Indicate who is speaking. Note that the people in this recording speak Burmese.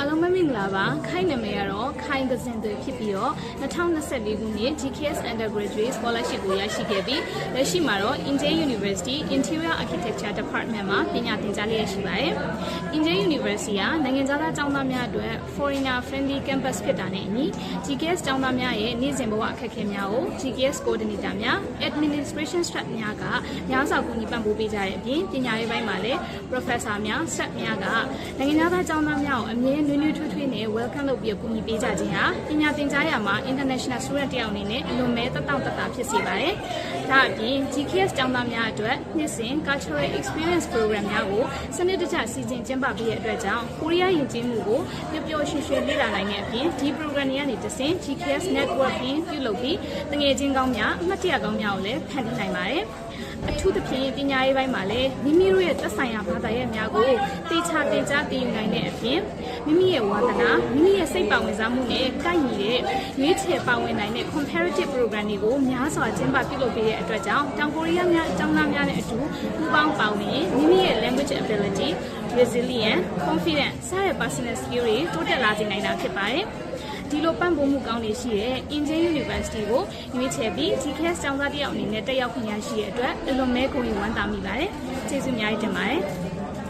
Speaker 1: အားလုံးပဲမင်္ဂလာပါခိုင်နာမည်ကတော့ခိုင်ကစင်သွေဖြစ်ပြီးတော့2024ခုနှစ် GKS Undergraduate Scholarship ကိုရရှိခဲ့ပြီးလက်ရှိမှာတော့ India University Interior Architecture Department မှာပညာသင်ကြားလျက်ရှိပါတယ်။ India University ကနိုင်ငံခြားသားကျောင်းသားများအတွက် Foreigner Friendly Campus ဖြစ်တာနဲ့အညီ GKS ကျောင်းသားများရဲ့နေ့စဉ်ဘဝအခက်အခဲများကို GKS Coordinator များ Administration Staff များကများစွာကူညီပံ့ပိုးပေးကြတဲ့အပြင်ပညာရေးပိုင်းမှာလည်း Professor များ Staff များကနိုင်ငံခြားသားကျောင်းသားများကိုအမြဲနွေးနွေးထွေးထွေးနဲ့ welcome လုပ်ပြီးကူညီပေးကြခြင်းဟာပညာသင်ကြားရာမှာ international student တယောက်အနေနဲ့အလွန်ပဲတက်တောင့်တတာဖြစ်စေပါတယ်။ဒါအပြင် GKS ကျောင်းသားများအတွက်နှစ်စဉ် cultural experience program များကိုစနစ်တကျစီစဉ်ကျင်းပပေးတဲ့အတွက်ကြောင့်ကိုရီးယားယဉ်ကျေးမှုကိုပျော်ပျော်ရွှင်ရွှင်လေ့လာနိုင်တဲ့အပြင်ဒီ program တွေကနေတစ်ဆင့် GKS networking ပြုလုပ်ပြီးတငယ်ချင်းကောင်းများအမှတ်တရကောင်းများကိုလည်းဖန်တီးနိုင်ပါတယ်။အထူးသဖြင့်ပညာရေးပိုင်းမှာလည်းမိမိတို့ရဲ့သက်ဆိုင်ရာဘာသာရပ်များကိုတေချာတင်ကြားသိယူနိုင်တဲ့အပြင်မိမိရဲ့ဝါသနာမိမိရဲ့စိတ်ပါဝင်စားမှုနဲ့ကိုက်ညီတဲ့ရွေးချယ်ပါဝင်နိုင်တဲ့ comparative program တွေကိုများစွာကျင်းပပြုလုပ်ပေးတဲ့အတွက်ကြောင့်တောင်ကိုရီးယားများကျောင်းသားများနဲ့အတူပူးပေါင်းပါဝင်မိမိရဲ့ language ability, resilience, confidence စတဲ့ personal skill တွေတိုးတက်လာစေနိုင်တာဖြစ်ပါတယ်။ဒီလိုပံ့ပိုးမှုကောင်းတွေရှိတဲ့ India University ကိုရွေးချယ်ပြီး GKS ကျောင်းသားတယောက်အနေနဲ့တက်ရောက်ခွင့်ရရှိတဲ့အတွက်အလွန်မဲဂုဏ်ယူဝမ်းသာမိပါတယ်။ကျေးဇူးအများကြီးတင်ပါတယ်။